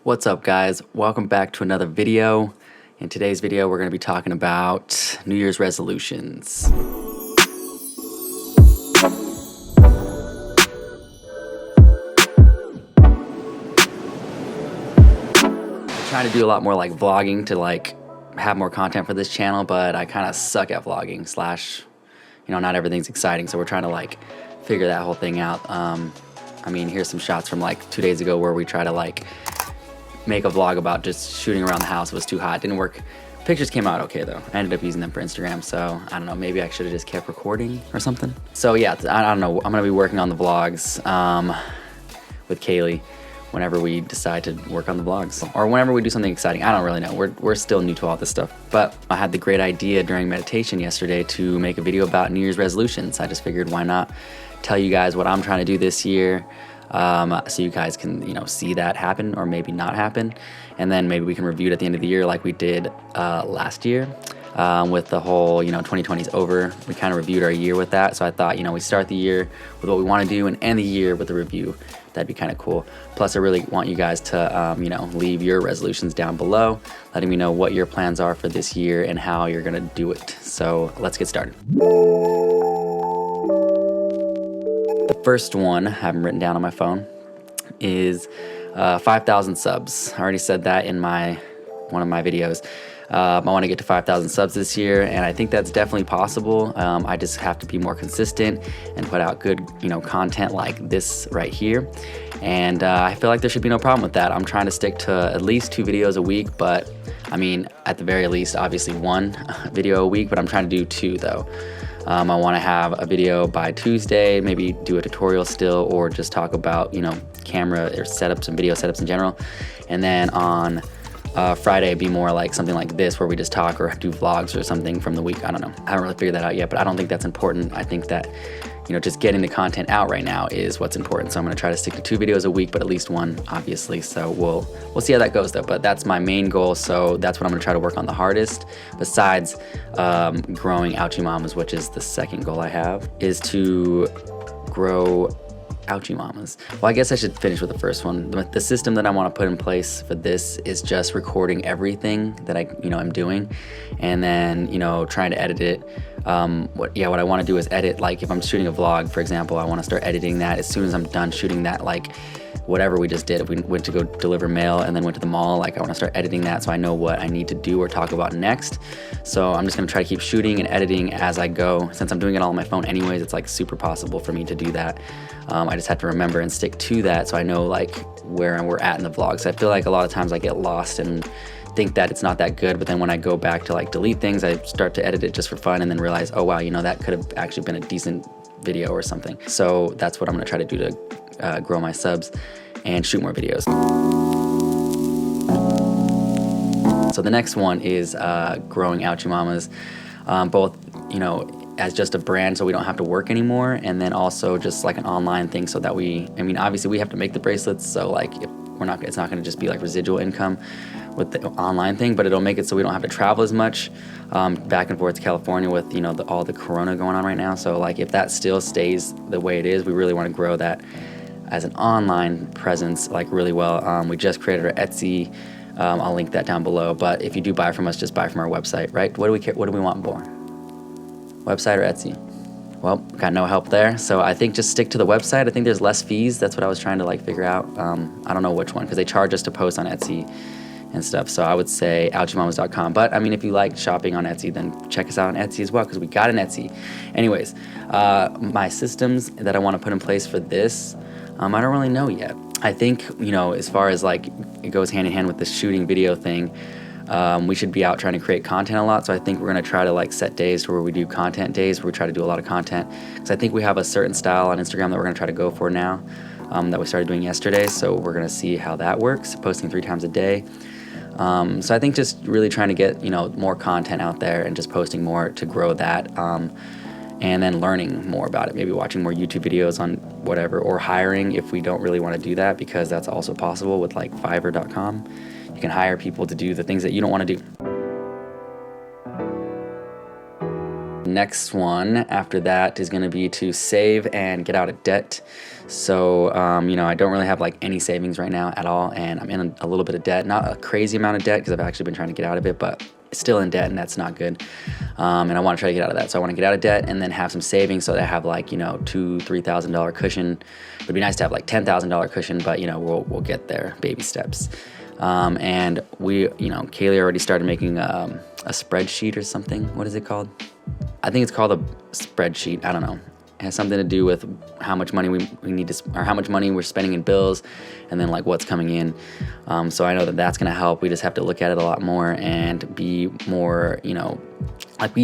What's up, guys? Welcome back to another video. In today's video, we're going to be talking about New Year's resolutions. I'm trying to do a lot more like vlogging to like have more content for this channel, but I kind of suck at vlogging / not everything's exciting, so we're trying to like figure that whole thing out. I mean, here's some shots from like 2 days ago where we try to like make a vlog about just shooting around the house. It was too hot, didn't work. Pictures came out okay though. I ended up using them for Instagram, so I don't know, maybe I should have just kept recording or something. So yeah, I don't know, I'm gonna be working on the vlogs with Kaylee whenever we decide to work on the vlogs, or whenever we do something exciting. I don't really know, we're still new to all this stuff. But I had the great idea during meditation yesterday to make a video about New Year's resolutions. I just figured, why not tell you guys what I'm trying to do this year, so you guys can, see that happen or maybe not happen. And then maybe we can review it at the end of the year like we did last year with the whole, 2020 is over. We kind of reviewed our year with that. So I thought, we start the year with what we want to do and end the year with a review. That'd be kind of cool. Plus, I really want you guys to, leave your resolutions down below, letting me know what your plans are for this year and how you're going to do it. So let's get started. The first one I have written down on my phone is 5,000 subs. I already said that in one of my videos. I want to get to 5,000 subs this year, and I think that's definitely possible. I just have to be more consistent and put out good, content like this right here. And I feel like there should be no problem with that. I'm trying to stick to at least 2 videos a week, but I mean, at the very least, obviously 1 video a week, but I'm trying to do 2 though. I want to have a video by Tuesday, maybe do a tutorial still, or just talk about, camera or setups and video setups in general. And then on Friday, be more like something like this, where we just talk or do vlogs or something from the week. I don't know. I haven't really figured that out yet, but I don't think that's important. I think that, just getting the content out right now is what's important. So I'm going to try to stick to 2 videos a week, but at least 1, obviously. So we'll see how that goes though. But that's my main goal. So that's what I'm going to try to work on the hardest, besides growing Ouchie Mamas, which is the second goal I have, is to grow Ouchie Mamas. Well, I guess I should finish with the first one. The system that I want to put in place for this is just recording everything that I'm doing, and then, trying to edit it. What I want to do is edit, like if I'm shooting a vlog, for example, I want to start editing that as soon as I'm done shooting that, like whatever we just did. If we went to go deliver mail and then went to the mall, like I want to start editing that so I know what I need to do or talk about next. So I'm just going to try to keep shooting and editing as I go. Since I'm doing it all on my phone anyways, it's like super possible for me to do that. I just have to remember and stick to that so I know like where we're at in the vlog. So I feel like a lot of times I get lost and think that it's not that good, but then when I go back to like delete things, I start to edit it just for fun and then realize, oh wow, that could have actually been a decent video or something. So that's what I'm going to try to do to grow my subs and shoot more videos. So the next one is growing Ouchie Mamas, both as just a brand so we don't have to work anymore, and then also just like an online thing so that obviously we have to make the bracelets, so like it's not going to just be like residual income with the online thing, but it'll make it so we don't have to travel as much back and forth to California with all the corona going on right now. So like if that still stays the way it is, we really want to grow that as an online presence like really well. We just created our Etsy. I'll link that down below, but if you do buy from us, just buy from our website, right? What do we want more, website or Etsy? Well, got no help there, so I think just stick to the website. I think there's less fees. That's what I was trying to like figure out. I don't know which one, because they charge us to post on Etsy and stuff. So I would say ouchiemamas.com. But I mean, if you like shopping on Etsy, then check us out on Etsy as well, because we got an Etsy. Anyways, my systems that I want to put in place for this, I don't really know yet. I think, as far as like it goes hand in hand with the shooting video thing, we should be out trying to create content a lot. So I think we're going to try to like set days where we do content days, where we try to do a lot of content. Because I think we have a certain style on Instagram that we're going to try to go for now, that we started doing yesterday. So we're going to see how that works, posting 3 times a day. So I think just really trying to get, more content out there and just posting more to grow that. And then learning more about it, maybe watching more YouTube videos on whatever, or hiring if we don't really want to do that, because that's also possible with like Fiverr.com. You can hire people to do the things that you don't want to do. Next one after that is going to be to save and get out of debt. So, you know, I don't really have like any savings right now at all, and I'm in a little bit of debt. Not a crazy amount of debt because I've actually been trying to get out of it, but still in debt, and that's not good. And I want to try to get out of that. So I want to get out of debt and then have some savings so that I have like, you know, $2,000-$3,000 cushion. It'd be nice to have like $10,000 cushion, but you know, we'll get there, baby steps. And we, you know, Kaylee already started making a spreadsheet or something. What is it called? I think it's called a spreadsheet. I don't know. It has something to do with how much money we need to, or how much money we're spending in bills, and then like what's coming in. So I know that that's gonna help. We just have to look at it a lot more and be more, you know, like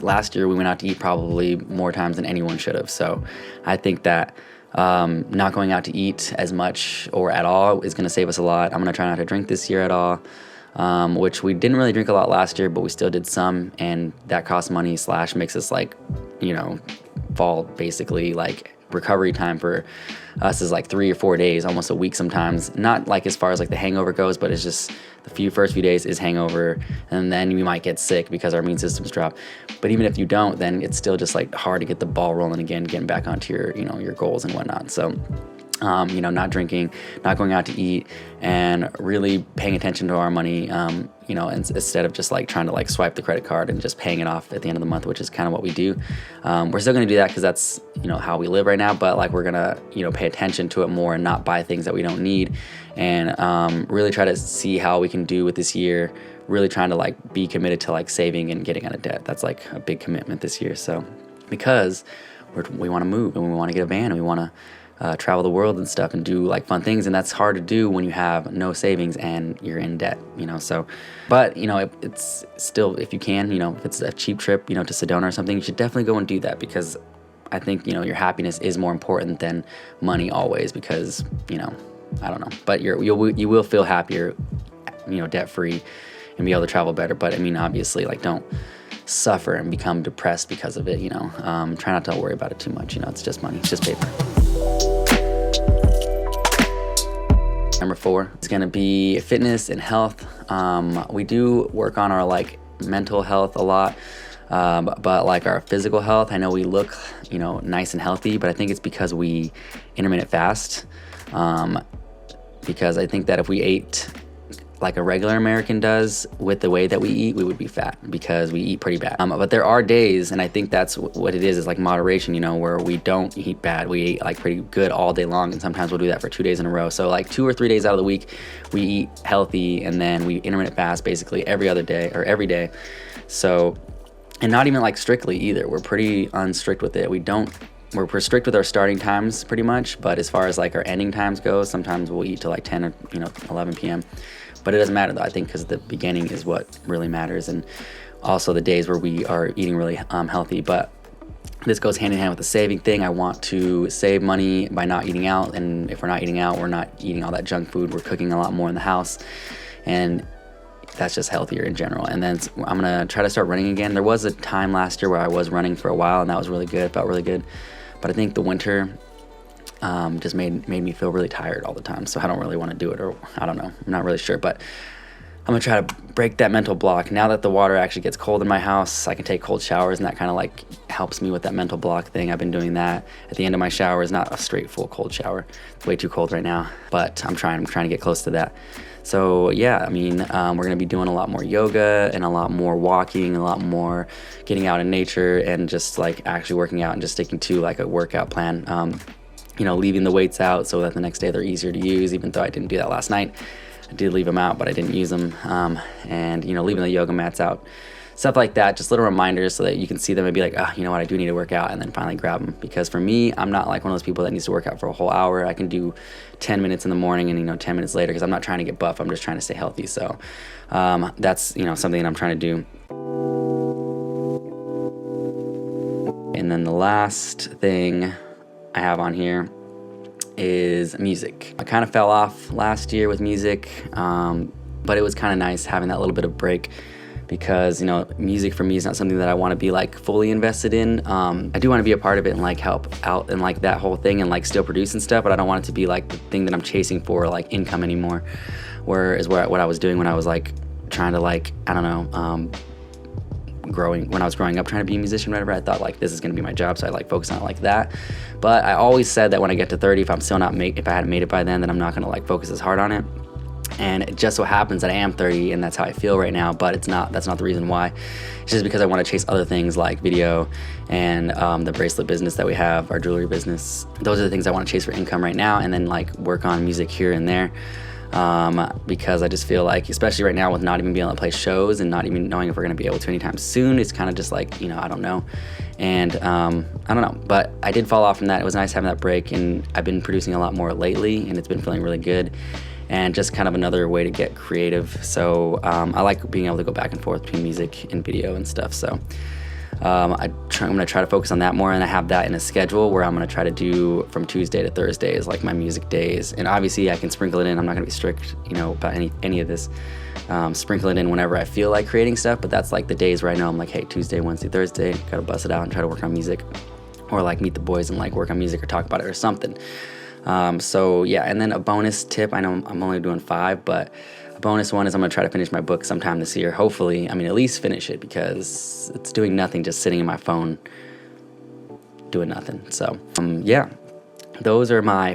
last year we went out to eat probably more times than anyone should have. So I think that not going out to eat as much or at all is gonna save us a lot. I'm gonna try not to drink this year at all. Which we didn't really drink a lot last year, but we still did some, and that costs money / makes us like, you know, fall basically. Like recovery time for us is like 3 or 4 days, almost a week sometimes. Not like as far as like the hangover goes, but it's just the first few days is hangover, and then we might get sick because our immune systems drop. But even if you don't, then it's still just like hard to get the ball rolling again, getting back onto your, you know, your goals and whatnot. So you know, not drinking, not going out to eat, and really paying attention to our money, you know, instead of just like trying to like swipe the credit card and just paying it off at the end of the month, which is kind of what we do. We're still going to do that because that's, you know, how we live right now, but like we're going to, you know, pay attention to it more and not buy things that we don't need, and really try to see how we can do with this year, really trying to like be committed to like saving and getting out of debt. That's like a big commitment this year. So because we want to move and we want to get a van and we want to travel the world and stuff and do like fun things, and that's hard to do when you have no savings and you're in debt, you know. So but you know, it's still, if you can, you know, if it's a cheap trip, you know, to Sedona or something, you should definitely go and do that, because I think, you know, your happiness is more important than money always, because, you know, I don't know, but you will feel happier, you know, debt free, and be able to travel better. But I mean, obviously, like, don't suffer and become depressed because of it, you know. Try not to worry about it too much, you know. It's just money, it's just paper. Number 4 is gonna be fitness and health. We do work on our like mental health a lot, but like our physical health, I know we look, you know, nice and healthy, but I think it's because we intermittent fast. Because I think that if we ate like a regular American does with the way that we eat, we would be fat, because we eat pretty bad. But there are days, and I think that's what it is like moderation, you know, where we don't eat bad. We eat like pretty good all day long, and sometimes we'll do that for 2 days in a row. So like 2 or 3 days out of the week, we eat healthy, and then we intermittent fast basically every other day or every day. So, and not even like strictly either. We're pretty unstrict with it. We're strict with our starting times pretty much, but as far as like our ending times go, sometimes we'll eat till like 10 or, you know, 11 p.m. But it doesn't matter though, I think, because the beginning is what really matters, and also the days where we are eating really healthy. But this goes hand in hand with the saving thing. I want to save money by not eating out, and if we're not eating out, we're not eating all that junk food. We're cooking a lot more in the house, and that's just healthier in general. And then I'm gonna try to start running again. There was a time last year where I was running for a while, and that was really good, felt really good. But I think the winter just made me feel really tired all the time, so I don't really want to do it, or I don't know, I'm not really sure. But I'm gonna try to break that mental block. Now that the water actually gets cold in my house, I can take cold showers, and that kind of like helps me with that mental block thing. I've been doing that at the end of my showers, not a straight full cold shower. It's way too cold right now, but I'm trying to get close to that. So yeah, I mean, we're gonna be doing a lot more yoga and a lot more walking, a lot more getting out in nature, and just like actually working out and just sticking to like a workout plan. You know, leaving the weights out so that the next day they're easier to use, even though I didn't do that last night. I did leave them out, but I didn't use them. And, you know, leaving the yoga mats out, stuff like that, just little reminders so that you can see them and be like, oh, you know what, I do need to work out, and then finally grab them. Because for me, I'm not like one of those people that needs to work out for a whole hour. I can do 10 minutes in the morning and, you know, 10 minutes later, because I'm not trying to get buff. I'm just trying to stay healthy. So that's, you know, something that I'm trying to do. And then the last thing I have on here is music. I kind of fell off last year with music, but it was kind of nice having that little bit of break, because, you know, music for me is not something that I want to be like fully invested in. I do want to be a part of it and like help out and like that whole thing and like still produce and stuff, but I don't want it to be like the thing that I'm chasing for like income anymore, what I was doing when I was like trying to like, I don't know, when I was growing up trying to be a musician, whatever. I thought like this is gonna be my job, so I like focus on it like that. But I always said that when I get to 30, if I'm still not if I hadn't made it by then I'm not gonna like focus as hard on it. And it just so happens that I am 30 and that's how I feel right now, but that's not the reason why. It's just because I want to chase other things like video and the bracelet business that we have, our jewelry business. Those are the things I want to chase for income right now, and then like work on music here and there. Because I just feel like, especially right now with not even being able to play shows and not even knowing if we're going to be able to anytime soon, it's kind of just like, you know, I don't know. And I don't know, but I did fall off from that. It was nice having that break, and I've been producing a lot more lately, and it's been feeling really good. And just kind of another way to get creative. So I like being able to go back and forth between music and video and stuff. So I'm gonna try to focus on that more, and I have that in a schedule where I'm gonna try to do from Tuesday to Thursday is like my music days. And obviously I can sprinkle it in. I'm not gonna be strict, you know, about any of this. Sprinkle it in whenever I feel like creating stuff, but that's like the days where I know I'm like, hey, Tuesday, Wednesday, Thursday, gotta bust it out and try to work on music, or like meet the boys and like work on music or talk about it or something. So yeah, and then a bonus tip, I know I'm only doing 5, but a bonus one is I'm gonna try to finish my book sometime this year. Hopefully, I mean, at least finish it, because it's doing nothing just sitting in my phone doing nothing. So yeah, those are my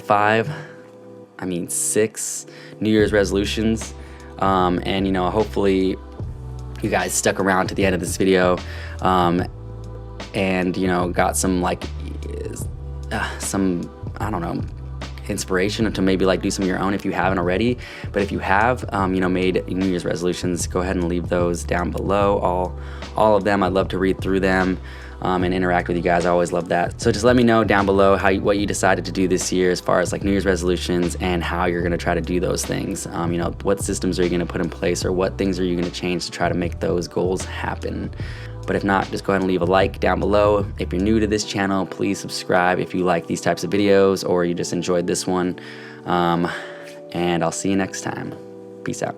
6 New Year's resolutions. And you know, hopefully you guys stuck around to the end of this video, and you know, got some like I don't know, inspiration to maybe like do some of your own if you haven't already. But if you have you know, made New Year's resolutions, go ahead and leave those down below, all of them. I'd love to read through them and interact with you guys. I always love that. So just let me know down below what you decided to do this year as far as like New Year's resolutions, and how you're gonna try to do those things. You know, what systems are you gonna put in place, or what things are you gonna change to try to make those goals happen. But if not, just go ahead and leave a like down below. If you're new to this channel, please subscribe if you like these types of videos, or you just enjoyed this one. And I'll see you next time. Peace out.